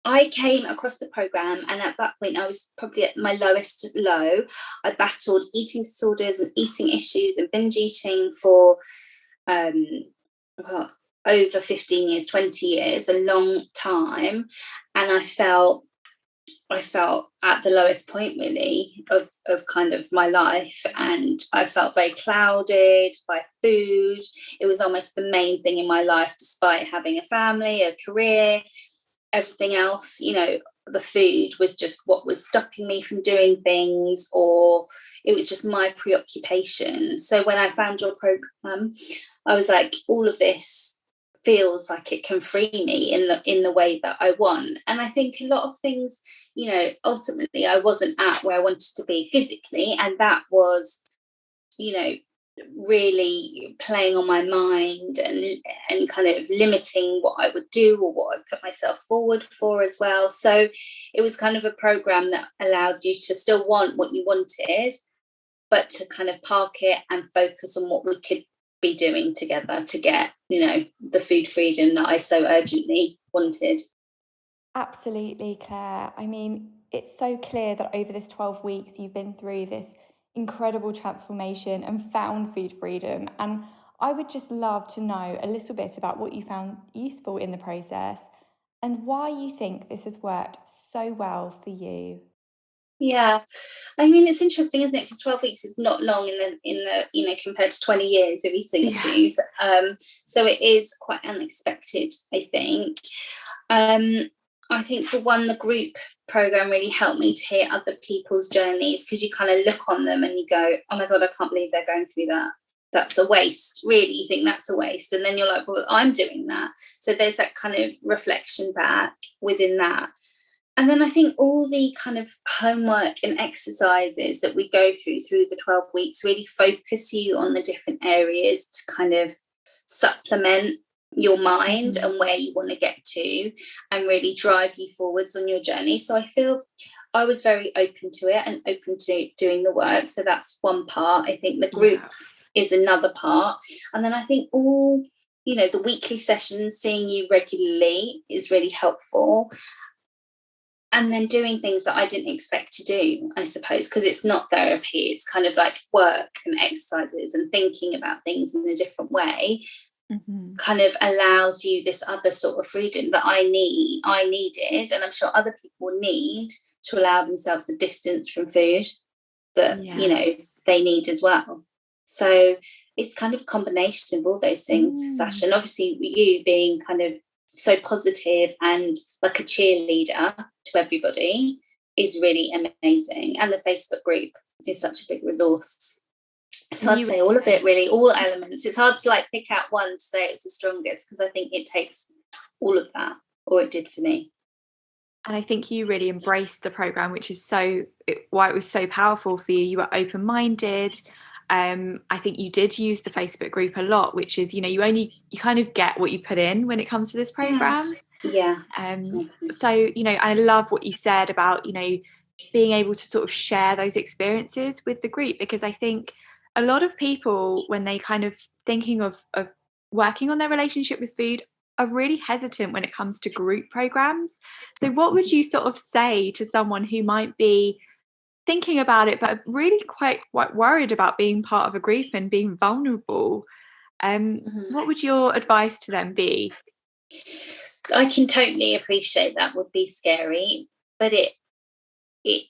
I came across the program, and at that point, I was probably at my lowest low. I battled eating disorders and eating issues and binge eating for um, well, over 15 years, 20 years, a long time. And I felt at the lowest point really of kind of my life, and I felt very clouded by food. It was almost the main thing in my life, despite having a family, a career, everything else. The food was just what was stopping me from doing things, or it was just my preoccupation. So when I found your program, I was like, all of this feels like it can free me in the way that I want. And I think a lot of things, ultimately I wasn't at where I wanted to be physically, and that was, you know, really playing on my mind and kind of limiting what I would do or what I put myself forward for as well. So it was kind of a program that allowed you to still want what you wanted, but to kind of park it and focus on what we could be doing together to get, the food freedom that I so urgently wanted. Absolutely, Claire. I mean, it's so clear that over this 12 weeks, you've been through this incredible transformation and found food freedom. And I would just love to know a little bit about what you found useful in the process and why you think this has worked so well for you. Yeah, I mean, it's interesting, isn't it? Because 12 weeks is not long in the compared to 20 years of eating Yeah. issues. So it is quite unexpected, I think. Um, I think for one, the group program really helped me to hear other people's journeys, because you kind of look on them and you go, oh my God, I can't believe they're going through that. That's a waste. Really, you think that's a waste. And then you're like, well, I'm doing that. So there's that kind of reflection back within that. And then I think all the kind of homework and exercises that we go through the 12 weeks really focus you on the different areas to kind of supplement your mind Mhm. and where you want to get to, and really drive you forwards on your journey. So I feel I was very open to it and open to doing the work. So that's one part. I think the group Yeah. is another part. And then I think all, the weekly sessions, seeing you regularly is really helpful, and then doing things that I didn't expect to do, I suppose, because it's not therapy. It's kind of like work and exercises and thinking about things in a different way, Mhm. kind of allows you this other sort of freedom that I needed, and I'm sure other people need, to allow themselves a distance from food that, Yes. they need as well. So it's kind of a combination of all those things, Mm. Sasha. And obviously you being kind of so positive and like a cheerleader to everybody is really amazing. And the Facebook group is such a big resource. So And I'd you say all of it, really, all elements. It's hard to like pick out one to say it's the strongest, because I think it takes all of that, or it did for me. And I think you really embraced the program, which is why it was so powerful for you. You were open minded. I think you did use the Facebook group a lot, which is, you kind of get what you put in when it comes to this Yeah. program. Yeah. So, I love what you said about, being able to sort of share those experiences with the group, because I think a lot of people, when they kind of thinking of working on their relationship with food, are really hesitant when it comes to group programs. So what would you sort of say to someone who might be thinking about it but really quite worried about being part of a group and being vulnerable? Mhm. What would your advice to them be? I can totally appreciate that would be scary, but it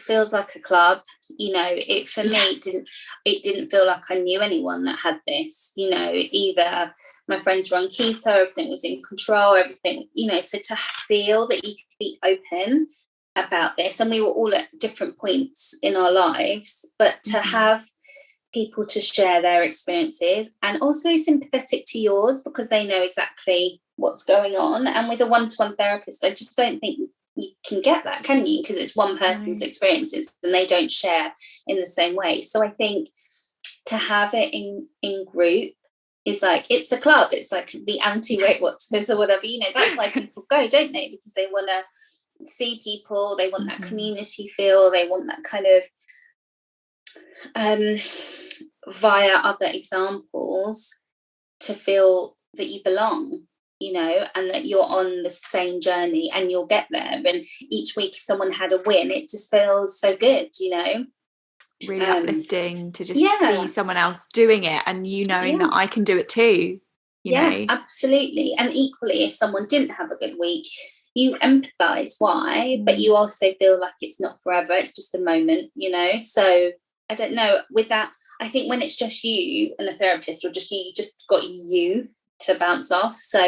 feels like a club. It for me, Yeah. it didn't feel like I knew anyone that had this. Either my friends were on keto, everything was in control, everything. So to feel that you could be open about this, and we were all at different points in our lives, but to Mhm. have people to share their experiences and also sympathetic to yours, because they know exactly what's going on. And with a one-to-one therapist, I just don't think you can get that, can you? Because it's one person's No. experiences and they don't share in the same way. So I think to have it in group is like, it's a club. It's like the anti-Weight Watchers or whatever. That's why people go, don't they? Because they want to see people, they want that Mhm. community feel, they want that kind of um, via other examples, to feel that you belong. and that you're on the same journey and you'll get there. And each week someone had a win, it just feels so good, really uplifting to just yeah. see someone else doing it and knowing that I can do it too, you know. Absolutely. And equally, if someone didn't have a good week, you empathize why, but you also feel like it's not forever, it's just a moment, so I don't know, with that, I think when it's just you and a therapist, or just you just got you to bounce off, so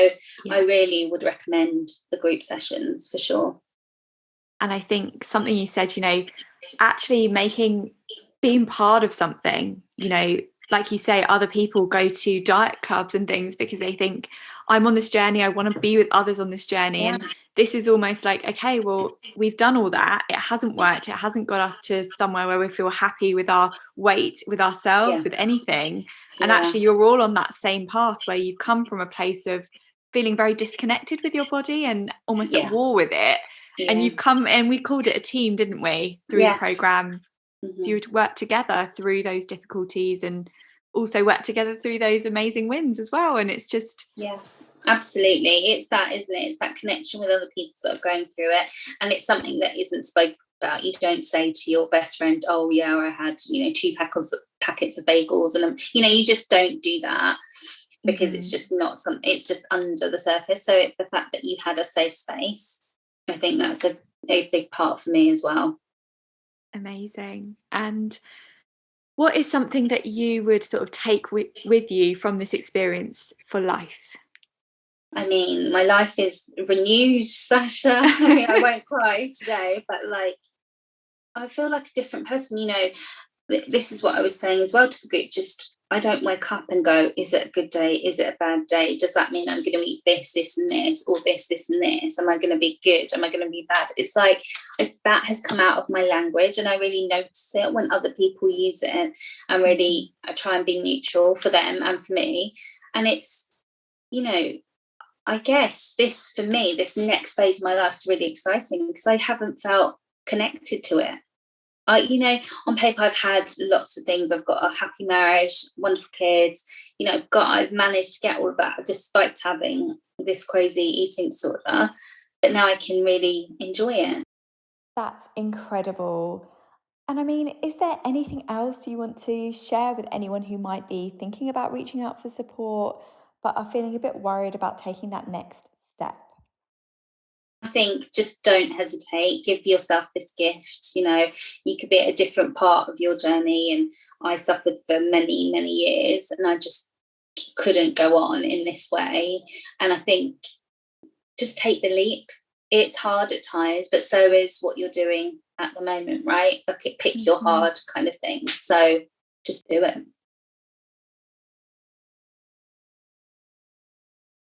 I really would recommend the group sessions for sure. And I think something you said, actually being part of something, like you say, other people go to diet clubs and things because they think, I'm on this journey, I want to be with others on this journey. And this is almost like, okay, well, we've done all that, it hasn't worked, it hasn't got us to somewhere where we feel happy with our weight, with ourselves, with anything. And actually you're all on that same path where you've come from a place of feeling very disconnected with your body and almost at war with it. And you've come, and we called it a team, didn't we, through the program? So you would work together through those difficulties and also work together through those amazing wins as well. And it's just... Yes, absolutely. It's that, isn't it? It's that connection with other people that are going through it. And it's something that isn't spoken about. You don't say to your best friend, oh yeah, I had, 2 packets of bagels. And, you just don't do that, because it's just not something, it's just under the surface. So the fact that you had a safe space, I think that's a big part for me as well. Amazing. And what is something that you would sort of take with you from this experience for life? I mean, my life is renewed, Sasha. I won't cry today, but I feel like a different person. This is what I was saying as well to the group. Just, I don't wake up and go, is it a good day? Is it a bad day? Does that mean I'm going to eat this, this and this, or this and this? Am I going to be good? Am I going to be bad? It's like that has come out of my language, and I really notice it when other people use it. And really, I try and be neutral for them and for me. And it's, I guess this, for me, this next phase of my life is really exciting because I haven't felt connected to it. On paper, I've had lots of things. I've got a happy marriage, wonderful kids. I've managed to get all of that despite having this crazy eating disorder. But now I can really enjoy it. That's incredible. And I mean, is there anything else you want to share with anyone who might be thinking about reaching out for support, but are feeling a bit worried about taking that next step? I think just don't hesitate. Give yourself this gift. You could be at a different part of your journey, and I suffered for many, many years, and I just couldn't go on in this way. And I think just take the leap. It's hard at times, but so is what you're doing at the moment, right? Like pick your hard kind of thing. So just do it.